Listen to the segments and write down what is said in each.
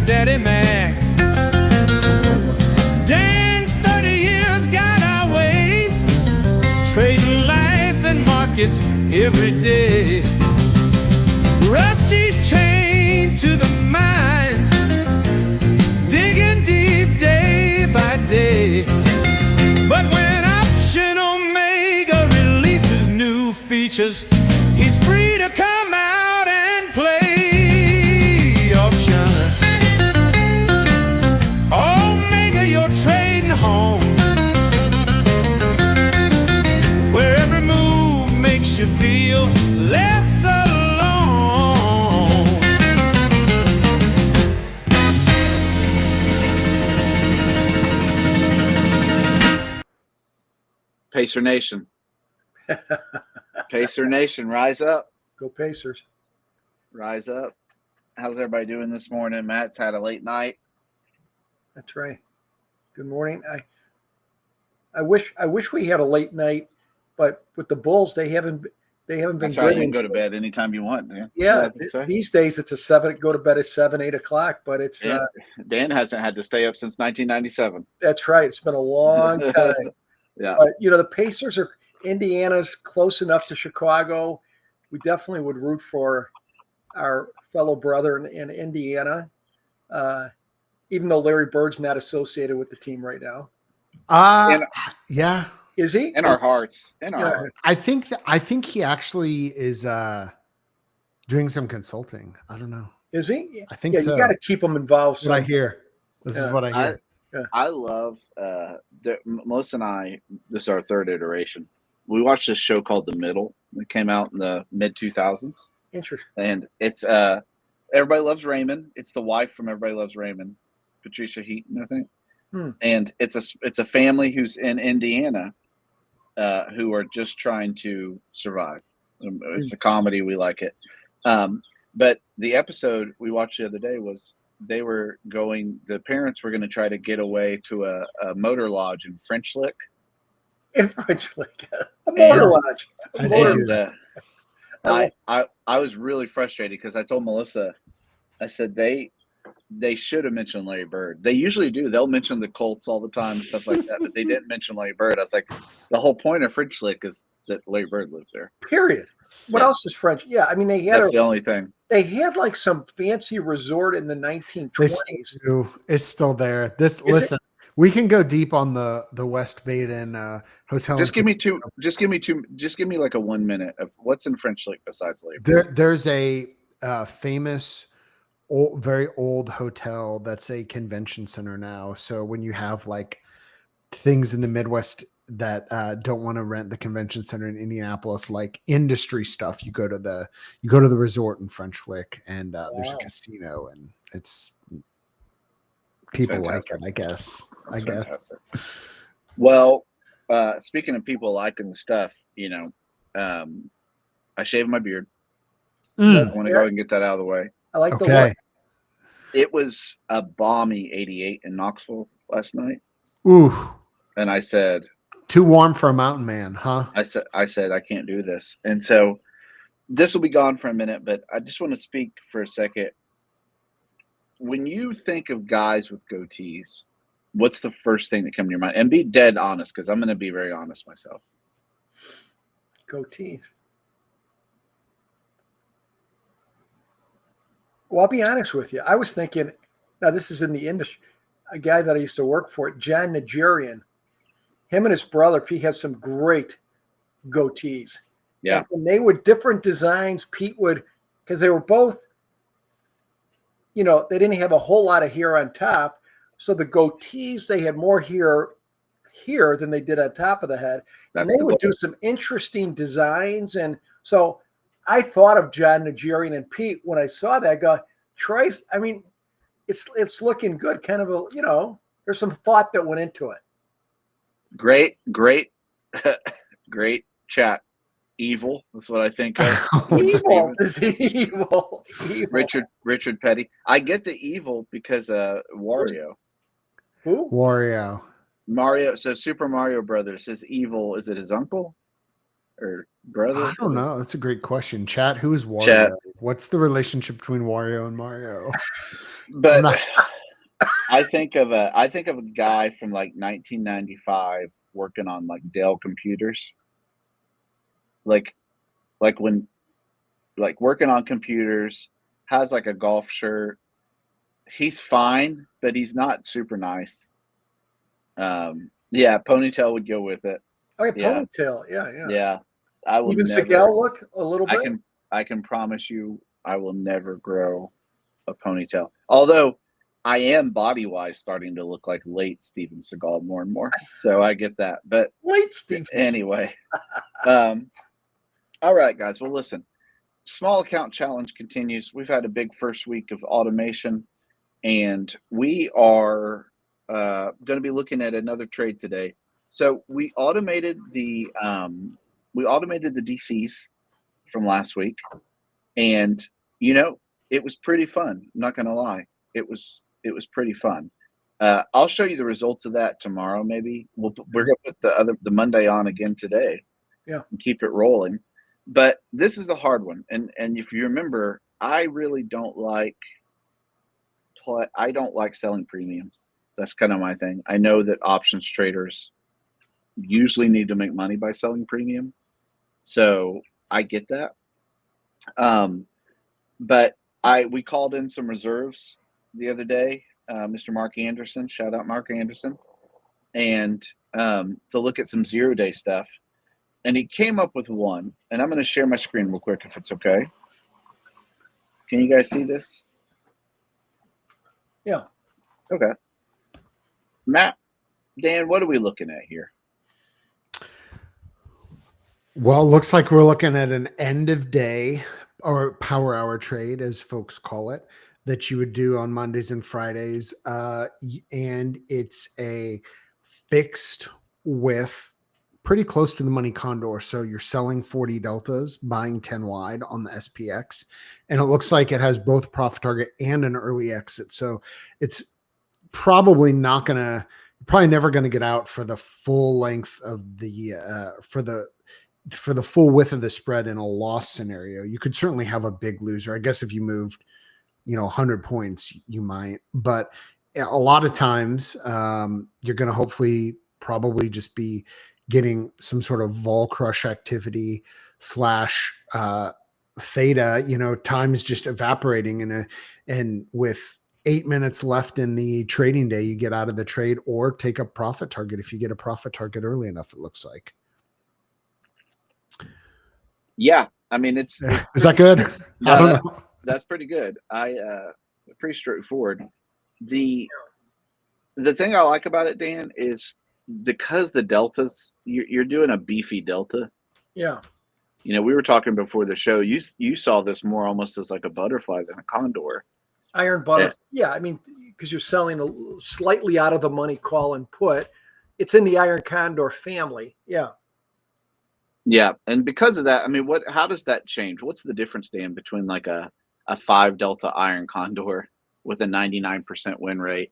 Daddy Mac. Dan's 30 years got our way, trading life and markets every day. Rusty's chained to the mines, digging deep day by day. But when Option Omega releases new features, he's free to come out and play. Option Omega, you're trading home, where every move makes you feel less alone. Pacer Nation. Pacer Nation, rise up. Go Pacers. Rise up. How's everybody doing this morning? Matt's had a late night. That's right. Good morning. I wish we had a late night, but with the Bulls, they haven't been. That's right. You can go to bed anytime you want, Dan. Yeah, these days it's go to bed at 7, 8 o'clock, but it's Dan hasn't had to stay up since 1997. That's right. It's been a long time. Yeah. But the Pacers are Indiana's close enough to Chicago. We definitely would root for our fellow brother in Indiana, even though Larry Bird's not associated with the team right now. Yeah. Is he? In our hearts. In our hearts. I think he actually is doing some consulting. I don't know. Is he? I think so. You got to keep him involved. This is what I hear. This is what I hear. I love Melissa and I. This is our third iteration. We watched this show called The Middle. It came out in the mid 2000s. Interesting. And it's Everybody Loves Raymond. It's the wife from Everybody Loves Raymond, Patricia Heaton, I think. And it's a family who's in Indiana, who are just trying to survive. It's a comedy. We like it. But the episode we watched the other day was the parents were going to try to get away to a motor lodge in French Lick. In French Lick. A motor lodge. I was really frustrated because I told Melissa, I said they should have mentioned Larry Bird. They usually do. They'll mention the Colts all the time, stuff like that, but they didn't mention Larry Bird. I was like, the whole point of French Lick is that Larry Bird lived there. Period. What else is French? Yeah, I mean, that's the only thing. They had like some fancy resort in the 1920s. It's still there. Listen, we can go deep on the West Baden hotel. Just give me like a 1 minute of what's in French Lick besides Labor. There's a famous very old hotel that's a convention center now. So when you have like things in the Midwest that don't want to rent the convention center in Indianapolis, like industry stuff, you go to the resort in French Lick, and there's a casino, and it's people like it, I guess. Fantastic. Well, speaking of people liking stuff, I shaved my beard. I want to go and get that out of the way. I like the look. It was a balmy 88 in Knoxville last night. Ooh. And I said, too warm for a mountain man, huh? I said I can't do this. And so this will be gone for a minute, but I just want to speak for a second. When you think of guys with goatees, what's the first thing that comes to your mind? And be dead honest, because I'm going to be very honest myself. Goatees. Well, I'll be honest with you. I was thinking, now this is in the industry, a guy that I used to work for, John Nigerian. Him and his brother, Pete, has some great goatees. Yeah. And they were different designs. Pete would, because they were both, they didn't have a whole lot of hair on top. So the goatees, they had more hair here than they did on top of the head. And they would do some interesting designs. And so I thought of John Nigerian and Pete when I saw that. I go, Troy's, I mean, it's looking good. Kind of there's some thought that went into it. Great chat. Evil. That's what I think of. Evil is evil. Richard Petty. I get the evil because Wario. Who? Wario. Mario. So Super Mario Brothers. His evil, is it his uncle? or brother? I don't know. That's a great question. Chat, who is Wario? Chat. What's the relationship between Wario and Mario? But I think of a guy from like 1995 working on like Dell computers. Like when working on computers, has like a golf shirt. He's fine, but he's not super nice. Yeah, ponytail would go with it. Oh, yeah, Yeah. ponytail. Yeah. Yeah. I will Even never Seagal look a little bit. I can promise you I will never grow a ponytail. Although I am body wise starting to look like late Steven Seagal more and more. So I get that. But Late Steve. anyway. All right, guys. Well, listen. Small account challenge continues. We've had a big first week of automation, and we are going to be looking at another trade today. So we automated the DCs from last week, and it was pretty fun. I'm not going to lie, it was pretty fun. I'll show you the results of that tomorrow. Maybe we're going to put the Monday on again today. Yeah, and keep it rolling. But this is the hard one, and if you remember, I really don't like selling premium. That's kind of my thing. I know that options traders usually need to make money by selling premium, so I get that. But we called in some reserves the other day, Mr. Mark Anderson, shout out Mark Anderson, and to look at some 0-day stuff. And he came up with one, and I'm going to share my screen real quick if it's okay. Can you guys see this? Yeah. Okay. Matt, Dan, what are we looking at here? Well, it looks like we're looking at an end of day or power hour trade, as folks call it, that you would do on Mondays and Fridays. And it's a fixed with pretty close to the money condor. So you're selling 40 deltas, buying 10 wide on the SPX. And it looks like it has both profit target and an early exit. So it's probably never going to get out for the full length of the, for the full width of the spread in a loss scenario. You could certainly have a big loser. I guess if you moved, 100 points, you might, but a lot of times you're going to probably just be getting some sort of vol crush activity / theta, time is just evaporating and with 8 minutes left in the trading day, you get out of the trade or take a profit target. If you get a profit target early enough, it looks like. Yeah. I mean, it's is that good? No, I don't know. That's pretty good. Pretty straightforward. The thing I like about it, Dan, is because the deltas, you're doing a beefy delta. Yeah. We were talking before the show. You saw this more almost as like a butterfly than a condor. Iron butterfly. Yeah, I mean, because you're selling a slightly out of the money call and put. It's in the Iron Condor family. Yeah. Yeah, and because of that, I mean, how does that change? What's the difference, Dan, between like a 5 delta Iron Condor with a 99% win rate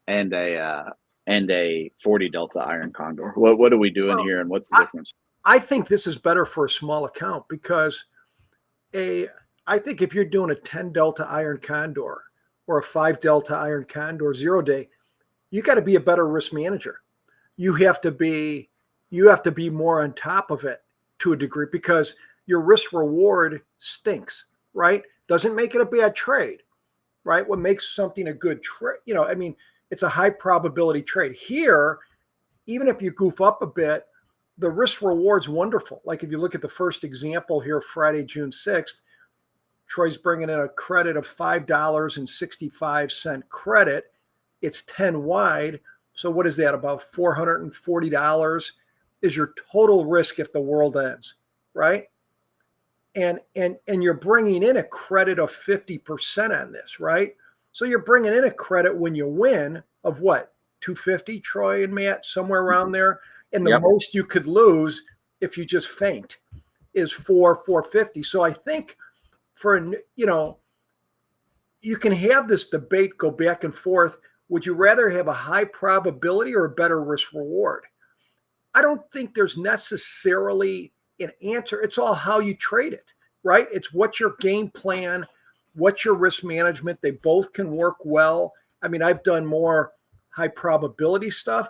and a 40 delta Iron Condor? What are we doing here, and what's the difference? I think this is better for a small account because I think if you're doing a 10 delta Iron Condor or a 5 delta Iron Condor 0-day, you got to be a better risk manager. You have to be more on top of it to a degree because your risk reward stinks, right? Doesn't make it a bad trade, right? What makes something a good trade, it's a high probability trade. Here, even if you goof up a bit, the risk reward's wonderful. Like if you look at the first example here, Friday, June 6th, Troy's bringing in a credit of $5.65 credit. It's 10 wide. So what is that? About $440 is your total risk if the world ends, right? And you're bringing in a credit of 50% on this, right? So you're bringing in a credit when you win of what? 250, Troy and Matt, somewhere around there. And the most you could lose if you just faint is 450. So I think you can have this debate go back and forth. Would you rather have a high probability or a better risk reward? I don't think there's necessarily an answer. It's all how you trade it, right? It's what's your game plan, what's your risk management. They both can work well. I mean, I've done more high probability stuff,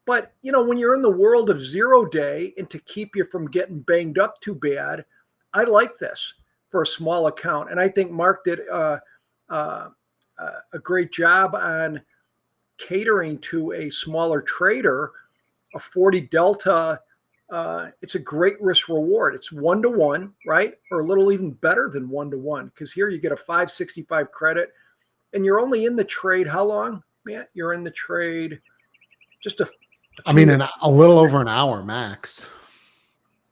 but when you're in the world of 0 day and to keep you from getting banged up too bad, I like this for a small account. And I think Mark did a great job on catering to a smaller trader. A 40 delta, it's a great risk reward. It's 1-to-1, right? Or a little even better than 1-to-1, because here you get a 565 credit and you're only in the trade. How long, Matt? You're in the trade just a little over an hour max.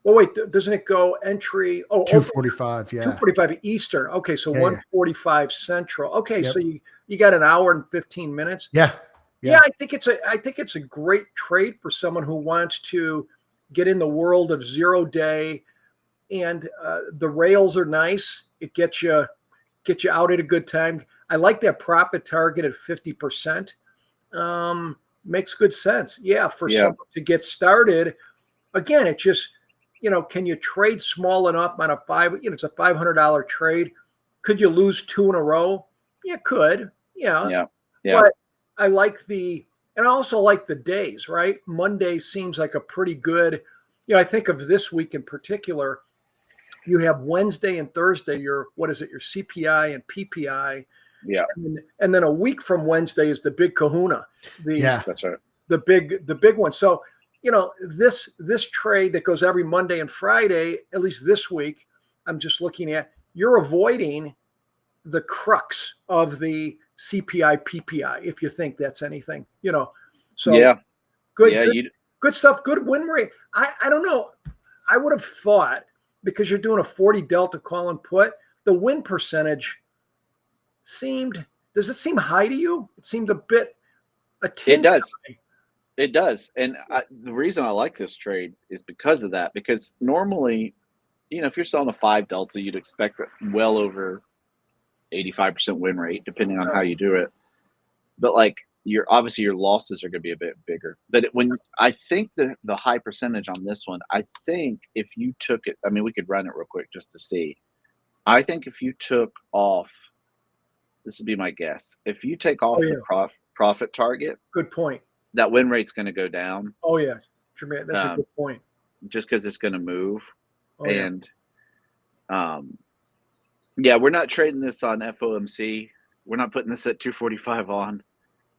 Well, wait, doesn't it go entry? Oh, 2:45, yeah. 2:45 Eastern. Okay, so Yeah, 1:45 Central. Okay, Yep. so you got an hour and 15 minutes. Yeah. Yeah, I think it's a great trade for someone who wants to get in the world of 0 day, and the rails are nice. It gets you out at a good time. I like that profit target at 50%. Makes good sense. Yeah, for someone to get started. Again, it's just, can you trade small enough on it's a $500 trade. Could you lose 2 in a row? You could. Yeah. But I like and I also like the days, right? Monday seems like a pretty good, I think of this week in particular, you have Wednesday and Thursday, your CPI and PPI. Yeah. And then a week from Wednesday is the big kahuna. That's right. The big one. So, this trade that goes every Monday and Friday, at least this week, I'm just looking at, you're avoiding the crux of the CPI, PPI, if you think that's anything, So good stuff, good win rate. I don't know. I would have thought, because you're doing a 40 delta call and put, the win percentage does it seem high to you? It seemed a bit. It does. High. It does. And the reason I like this trade is because of that. Because normally, if you're selling a 5 delta, you'd expect well over 85% win rate, depending on how you do it. But your losses are going to be a bit bigger. But I think the high percentage on this one, I think if you took it, we could run it real quick just to see. I think if you took off, this would be my guess. If you take off the profit target, good point. That win rate's going to go down. Oh yeah, sure, man. That's a good point. Just because it's going to move, we're not trading this on FOMC. We're not putting this at 245 on.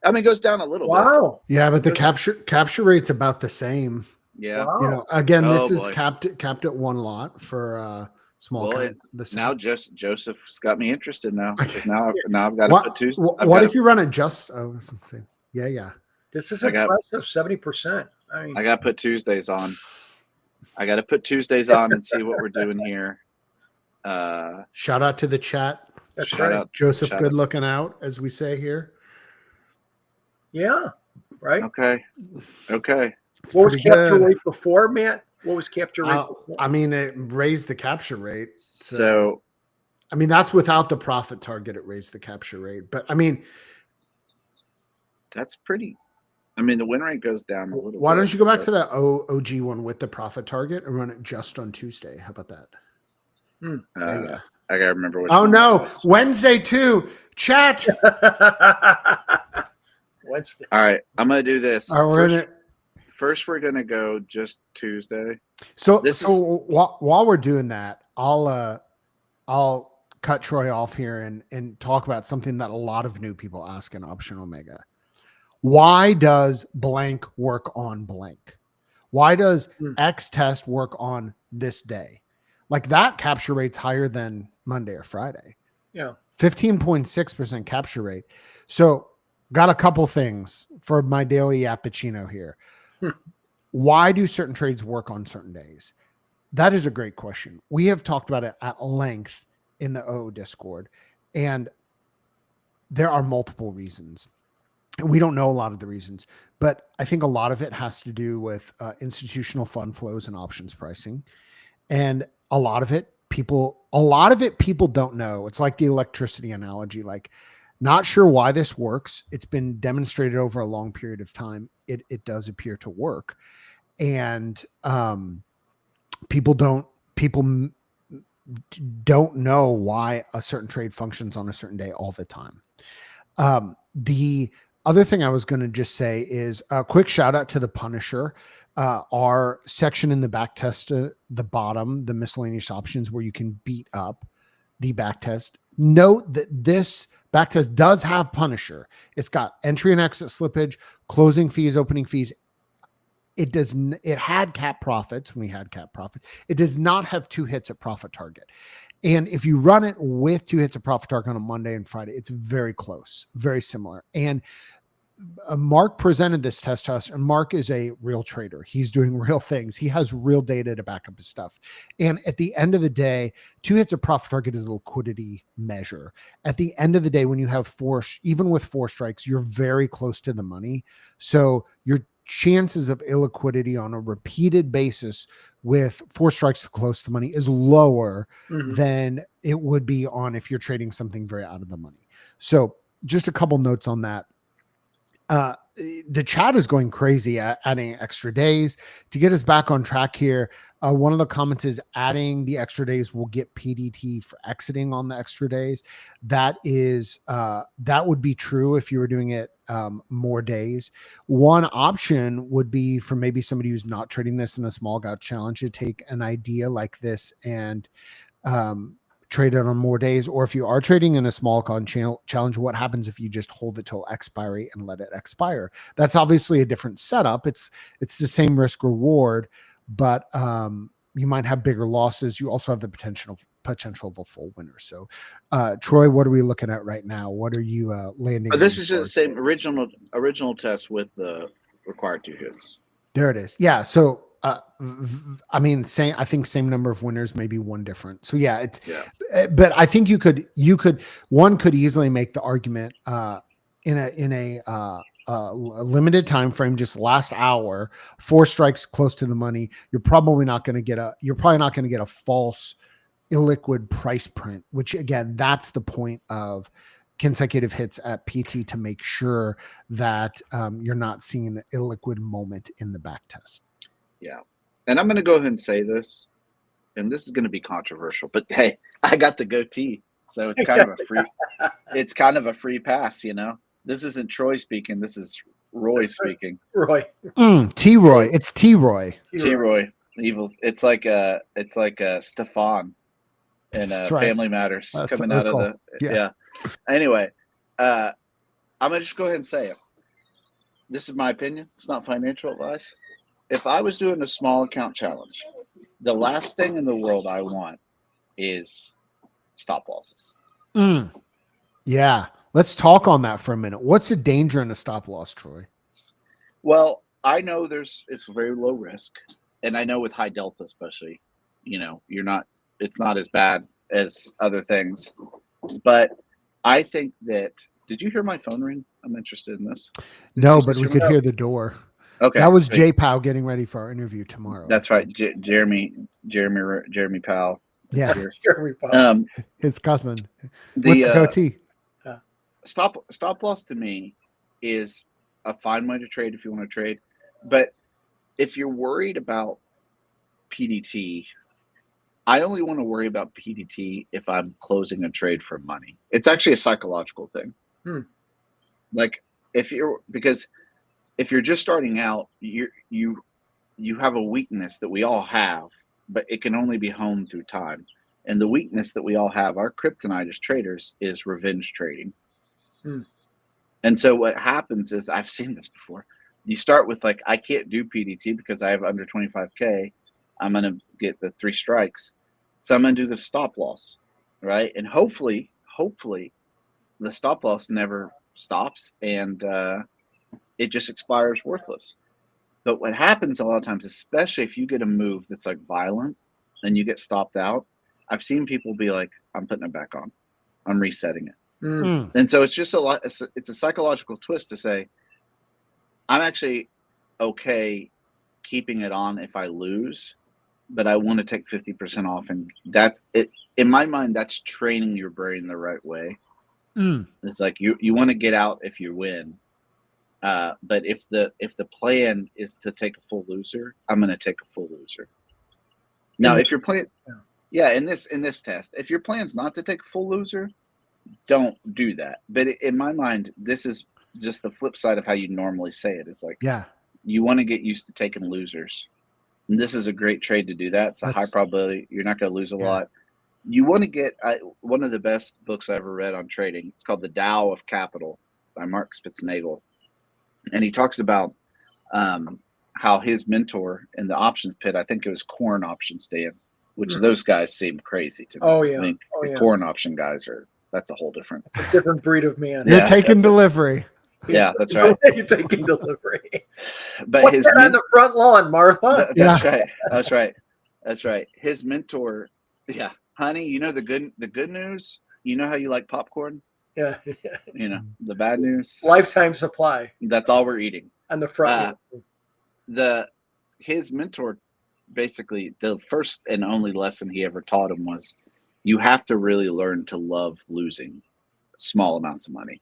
It goes down a little bit. Wow. Yeah, but the capture rate's about the same. Yeah. Wow. Again, this is capped at 1 lot for small. Now Joseph's got me interested now. Because now I've got to put Tuesday. What if you run it just? Oh, let's see. Yeah. This is impressive, 70%. I got to put Tuesdays on. I got to put Tuesdays on and see what we're doing here. Shout out to the chat. That's right. Joseph, good looking out, as we say here. Yeah. Right. Okay. What was capture rate before, Matt? What was capture rate before? It raised the capture rate. So that's without the profit target. It raised the capture rate, but that's pretty. The win rate goes down a little. Why don't you go back to that OG one with the profit target and run it just on Tuesday? How about that? I gotta remember. Oh no, Wednesday too. Chat. Wednesday. All right, I'm gonna do this. First, we're gonna go just Tuesday. So while we're doing that, I'll cut Troy off here and talk about something that a lot of new people ask in Option Omega. Why does blank work on blank? Why does X test work on this day? That capture rate's higher than Monday or Friday. Yeah. 15.6% capture rate. So got a couple things for my daily Appuccino here. Why do certain trades work on certain days? That is a great question. We have talked about it at length in the OO Discord, and there are multiple reasons. And we don't know a lot of the reasons, but I think a lot of it has to do with institutional fund flows and options pricing. And a lot of it people don't know. It's like the electricity analogy, not sure why this works. It's been demonstrated over a long period of time. It does appear to work. And people don't know why a certain trade functions on a certain day all the time. The other thing I was going to just say is a quick shout out to the Punisher, our section in the backtest, the bottom, the miscellaneous options where you can beat up the backtest. Note that this backtest does have Punisher. It's got entry and exit slippage, closing fees, opening fees. It had cap profits when we had cap profit. It does not have 2 hits at profit target. And if you run it with 2 hits at profit target on a Monday and Friday, it's very close, very similar. And Mark presented this test to us, and Mark is a real trader. He's doing real things. He has real data to back up his stuff. And at the end of the day, 2 hits of profit target is a liquidity measure. At the end of the day, when you have 4, even with 4 strikes, you're very close to the money. So your chances of illiquidity on a repeated basis with 4 strikes close to money is lower than it would be on if you're trading something very out of the money. So just a couple notes on that. The chat is going crazy at adding extra days to get us back on track here. One of the comments is adding the extra days will get PDT for exiting on the extra days. That is, that would be true if you were doing it more days. One option would be for maybe somebody who's not trading this in a small gout challenge to take an idea like this and trade it on more days. Or if you are trading in a small con challenge, what happens if you just hold it till expiry and let it expire? That's obviously a different setup. It's the same risk reward, but you might have bigger losses. You also have the potential of a full winner. So Troy, what are we looking at right now? What are you landing? This is just the same original test with the required 2 hits. There it is. Yeah. So I mean, I think same number of winners, maybe 1 different. So yeah, but I think one could easily make the argument in a limited time frame, just last hour, 4 strikes close to the money. You're probably not going to get a false illiquid price print, which again, that's the point of consecutive hits at PT, to make sure that you're not seeing an illiquid moment in the back test. Yeah. And I'm going to go ahead and say this, and this is going to be controversial, but hey, I got the Goatee. So it's kind of a free pass, you know. This isn't Troy speaking, this is Roy speaking. Roy. T-Roy. It's T-Roy. T-Roy. Evil. It's like a Stefan in Family Matters. That's coming out of the yeah. Anyway, I'm gonna just go ahead and say it. This is my opinion. It's not financial advice. If I was doing a small account challenge, the last thing in the world I want is stop losses. Yeah. Let's talk on that for a minute. What's the danger in a stop loss, Troy? Well, I know it's very low risk, and I know with high delta especially, you know, it's not as bad as other things. But I think that, did you hear my phone ring? I'm interested in this. No, but we could hear the door. Okay. That was J Powell getting ready for our interview tomorrow. That's right. Jeremy Powell. Yeah. Jeremy Powell. His cousin. The Goatee. Stop loss to me is a fine way to trade if you want to trade. But if you're worried about PDT, I only want to worry about PDT if I'm closing a trade for money. It's actually a psychological thing. Like because if you're just starting out, you have a weakness that we all have, but it can only be honed through time. And the weakness that we all have, our kryptonite as traders, is revenge trading. And so what happens is, I've seen this before. You start with like, I can't do PDT because I have under 25K. I'm going to get the 3 strikes. So I'm going to do the stop loss, right? And hopefully the stop loss never stops and it just expires worthless. But what happens a lot of times, especially if you get a move that's like violent and you get stopped out, I've seen people be like, I'm putting it back on. I'm resetting it. And so it's just it's a psychological twist to say, I'm actually okay keeping it on if I lose, but I want to take 50% off. And that's it. In my mind, that's training your brain the right way. It's like you want to get out if you win. But if the plan is to take a full loser, I'm going to take a full loser. Now, if you're playing, Yeah. in this test, if your plan's not to take a full loser, don't do that. But in my mind, this is just the flip side of how you normally say it. It's like, you want to get used to taking losers. And this is a great trade to do that. It's a high probability. You're not going to lose a lot. You want to get one of the best books I ever read on trading. It's called The Tao of Capital by Mark Spitznagel. And he talks about how his mentor in the options pit, I think it was corn options, Dan, which those guys seem crazy to me. Oh, yeah. I think the corn option guys that's a whole different. It's a different breed of man. You're taking delivery. Yeah, that's right. You're taking delivery. But What's that on the front lawn, Martha? That's right. That's right. That's right. His mentor, honey, you know the good news? You know how you like popcorn? Yeah. You know, the bad news? Lifetime supply. That's all we're eating. On the front lawn. His mentor, basically, the first and only lesson he ever taught him was, you have to really learn to love losing small amounts of money.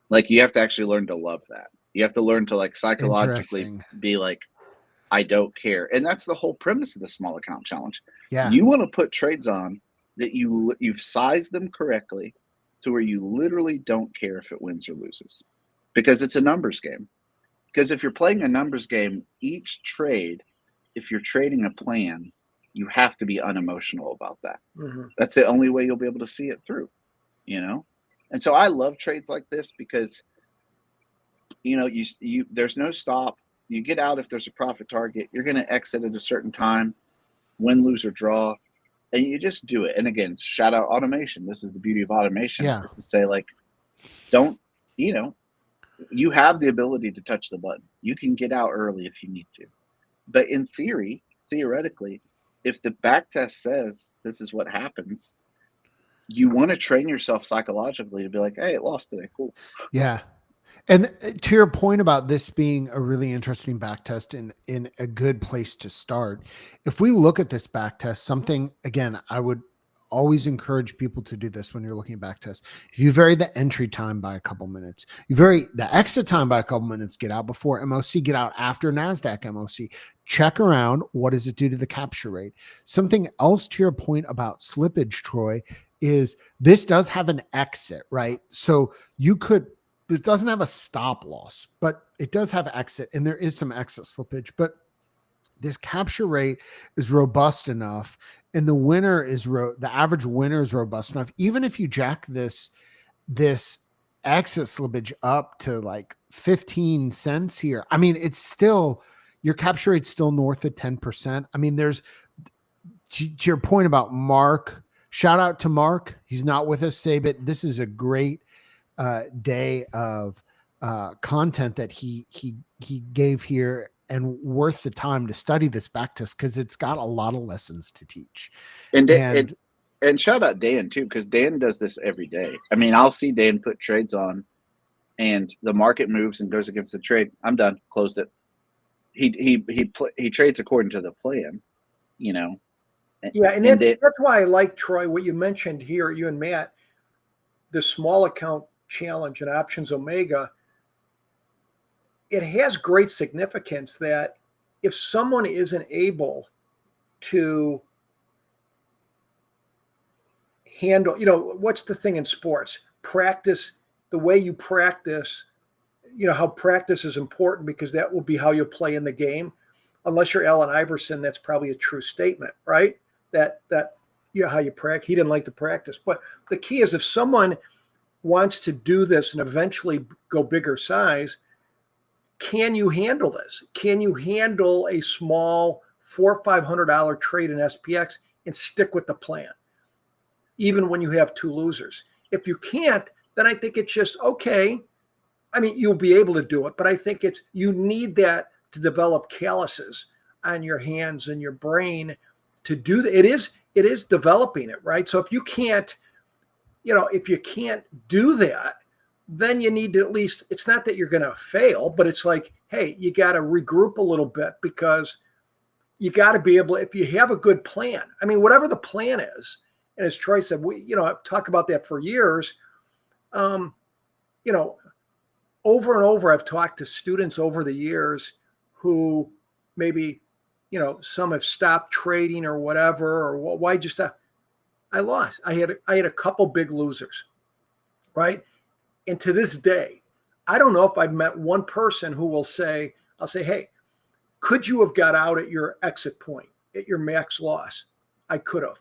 Like, you have to actually learn to love that. You have to learn to, like, psychologically be like, I don't care. And that's the whole premise of the small account challenge. Yeah. You want to put trades on that you've sized them correctly to where you literally don't care if it wins or loses, because it's a numbers game. Because if you're playing a numbers game, each trade, if you're trading a plan, you have to be unemotional about that. That's the only way you'll be able to see it through, you know? And so I love trades like this because, you know, you there's no stop. You get out if there's a profit target. You're going to exit at a certain time, win, lose, or draw, and you just do it. And again, shout out automation. This is the beauty of automation, is to say, like, don't, you know, you have the ability to touch the button. You can get out early if you need to. But in theoretically, if the backtest says this is what happens, you want to train yourself psychologically to be like, hey, it lost today. Cool. Yeah. And to your point about this being a really interesting backtest in a good place to start, if we look at this backtest, something, again, I would always encourage people to do this when you're looking at backtest. If you vary the entry time by a couple minutes, you vary the exit time by a couple minutes, get out before MOC, get out after NASDAQ MOC, check around, what does it do to the capture rate? Something else to your point about slippage, Troy, is this does have an exit, right? So this doesn't have a stop loss, but it does have exit, and there is some exit slippage, but this capture rate is robust enough, and the winner is the average winner is robust enough. Even if you jack this exit slippage up to like 15 cents here, I mean, it's still, your capture rate's still north of 10%. I mean, there's, to your point about Mark, shout out to Mark. He's not with us today, but this is a great day of content that he gave here, and worth the time to study this backtest because it's got a lot of lessons to teach. And shout out Dan too, because Dan does this every day. I mean, I'll see Dan put trades on, and the market moves and goes against the trade. I'm done, closed it. He trades according to the plan, you know. Yeah, and that's why I like, Troy, what you mentioned here, you and Matt, the small account challenge and Options Omega. It has great significance that if someone isn't able to handle, you know, what's the thing in sports? Practice, the way you practice, you know, how practice is important because that will be how you play in the game. Unless you're Allen Iverson, that's probably a true statement, right? That you know, how you practice. He didn't like to practice. But the key is if someone wants to do this and eventually go bigger size, can you handle this? Can you handle a small $400 or $500 trade in SPX and stick with the plan, even when you have two losers? If you can't, then I think it's just okay. I mean, you'll be able to do it, but I think you need that to develop calluses on your hands and your brain to do that. It is developing it, right? So if you can't, you know, if you can't do that, then you need to at least, it's not that you're going to fail, but it's like, hey, you got to regroup a little bit because you got to be able, if you have a good plan, I mean, whatever the plan is, and as Troy said, I've talked about that for years. You know, over and over, I've talked to students over the years who maybe, some have stopped trading or whatever, or why just I lost. I had a couple big losers, right? And to this day, I don't know if I've met one person who will say, I'll say, hey, could you have got out at your exit point, at your max loss? I could have.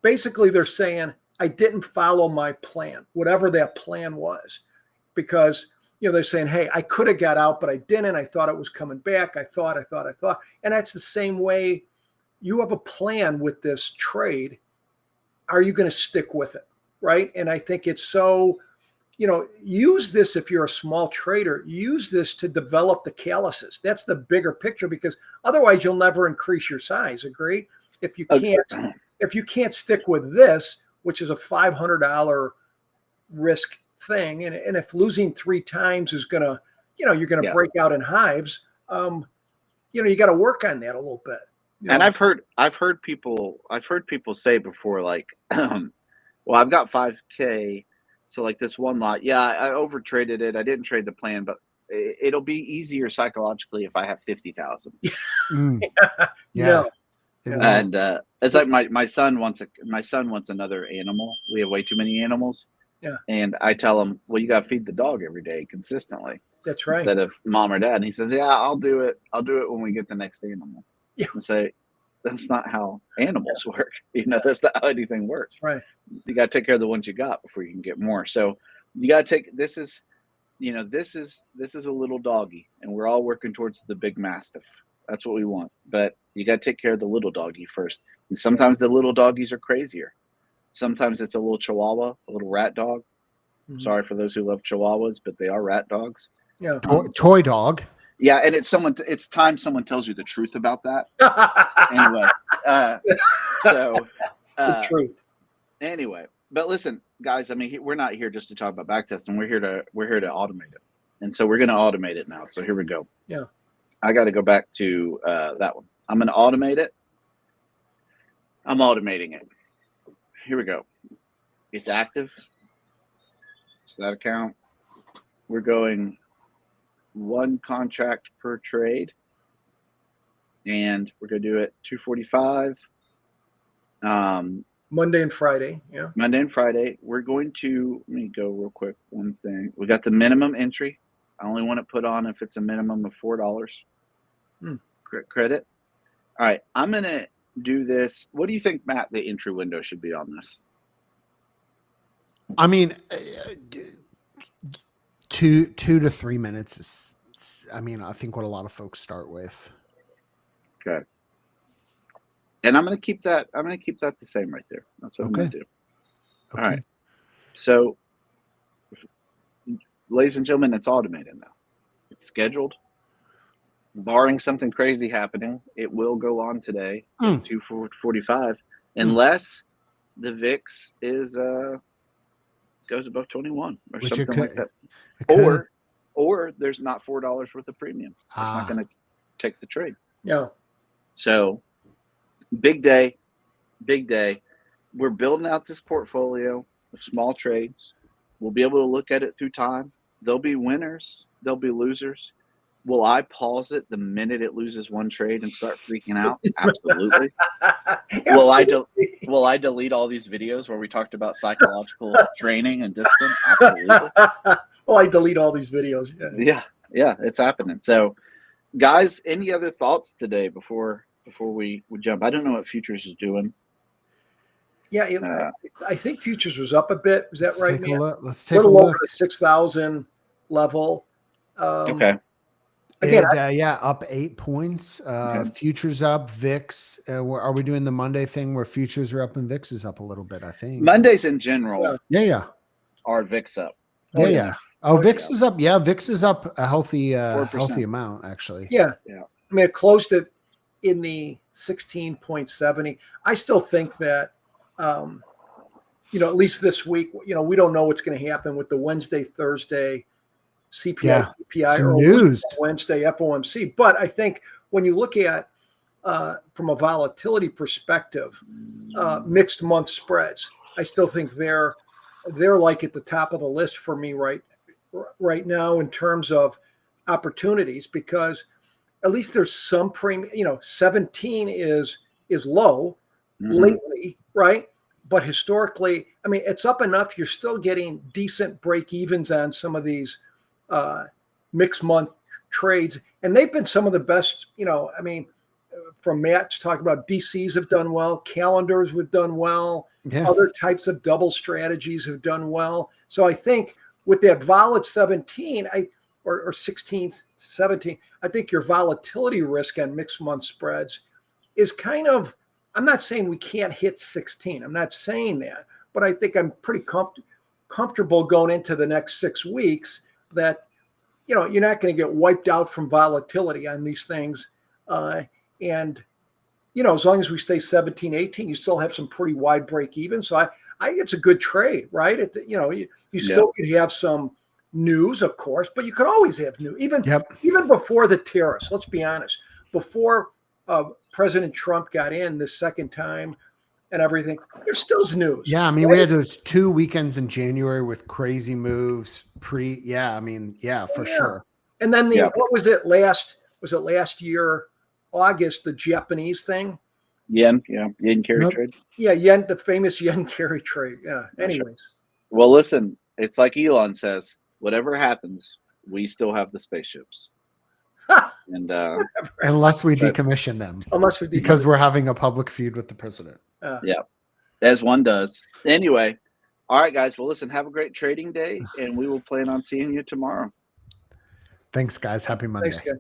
Basically, they're saying I didn't follow my plan, whatever that plan was, because they're saying, hey, I could have got out, but I didn't. I thought it was coming back. I thought. And that's the same way you have a plan with this trade. Are you going to stick with it? Right. And I think it's so, use this if you're a small trader, use this to develop the calluses. That's the bigger picture, because otherwise you'll never increase your size. Agree? If you can't stick with this, which is a $500 risk thing, and if losing 3 times is gonna, you're gonna break out in hives, you got to work on that a little bit. And I've heard people say before, like, well, I've got 5K, so like this one lot, I over traded it. I didn't trade the plan, but it'll be easier psychologically if I have 50,000. Yeah. And it's like my son wants another animal. We have way too many animals. Yeah. And I tell him, well, you got to feed the dog every day consistently. That's right. Instead of mom or dad. And he says, yeah, I'll do it. I'll do it when we get the next animal. Yeah. And say, that's not how animals work. That's not how anything works. That's right. You got to take care of the ones you got before you can get more. So you got to take, this is a little doggy, and we're all working towards the big Mastiff. That's what we want. But you got to take care of the little doggy first. And sometimes the little doggies are crazier. Sometimes it's a little Chihuahua, a little rat dog. Mm-hmm. Sorry for those who love Chihuahuas, but they are rat dogs. Yeah. Toy dog. Yeah, and it's time someone tells you the truth about that. Anyway, the truth. Anyway, but listen, guys. I mean, we're not here just to talk about backtesting. We're here to automate it, and so we're going to automate it now. So here we go. Yeah. I got to go back to that one. I'm going to automate it. I'm automating it. Here we go. It's active. It's that account. We're going 1 contract per trade, and we're going to do it 245. Monday and Friday. Yeah. Monday and Friday. We're going to, let me go real quick. One thing. We got the minimum entry. I only want to put on if it's a minimum of $4 credit. All right. I'm going to do this. What do you think, Matt, the entry window should be on this? I mean, 2 to 3 minutes is, I think what a lot of folks start with. Okay. And I'm going to keep that. I'm going to keep that the same right there. That's what I'm going to do. Okay. All right. So, ladies and gentlemen, it's automated now. It's scheduled. Barring something crazy happening, it will go on today at 2:45, unless the VIX is goes above 21 or Which something like that, or there's not $4 worth of premium. It's not going to take the trade. Yeah. So big day. We're building out this portfolio of small trades. We'll be able to look at it through time. There'll be winners. There'll be losers. Will I pause it the minute it loses one trade and start freaking out? Absolutely. Will I delete all these videos where we talked about psychological training and discipline? Absolutely. Well, I delete all these videos. Yeah, it's happening. So, guys, any other thoughts today before we jump? I don't know what futures is doing. Yeah, I think futures was up a bit. Is that right, man? Let's take a look. Over the 6,000 level. Okay. Again, up 8 points. Futures up, VIX. Are we doing the Monday thing where futures are up and VIX is up a little bit? I think Mondays in general. Yeah. Are VIX up? Yeah. VIX is up. Yeah, VIX is up a healthy amount actually. Yeah. I mean, it closed it in the 16.70. I still think that, at least this week, we don't know what's going to happen with the Wednesday, Thursday CPI, CPI, or news. Wednesday FOMC. But I think when you look at from a volatility perspective, mixed month spreads, I still think they're like at the top of the list for me right now in terms of opportunities, because at least there's some premium. 17 is low lately, right? But historically, I mean, it's up enough. You're still getting decent break evens on some of these mixed month trades, and they've been some of the best. I mean, from Matt's talking about DCs have done well, calendars have done well, other types of double strategies have done well. So I think with that vol at 17, or 16, 17, I think your volatility risk on mixed month spreads is kind of, I'm not saying we can't hit 16. I'm not saying that, but I think I'm pretty comfortable going into the next 6 weeks that, you're not going to get wiped out from volatility on these things. And, as long as we stay 17, 18, you still have some pretty wide break even. So I think it's a good trade, right? You still could have some news, of course, but you could always have news, even before the tariffs. Let's be honest. Before President Trump got in the second time and everything, there's still news. Yeah, I mean, right? We had those 2 weekends in January with crazy moves. For sure. And then what was it last year? August, the Japanese thing. Yen carry trade. Yeah, yen, the famous yen carry trade. Yeah. Anyways. Sure. Well, listen, it's like Elon says, whatever happens, we still have the spaceships. And unless we decommission them. Because we're having a public feud with the president. As one does. Anyway, all right, guys. Well, listen, have a great trading day, and we will plan on seeing you tomorrow. Thanks, guys. Happy Monday. Thanks, guys.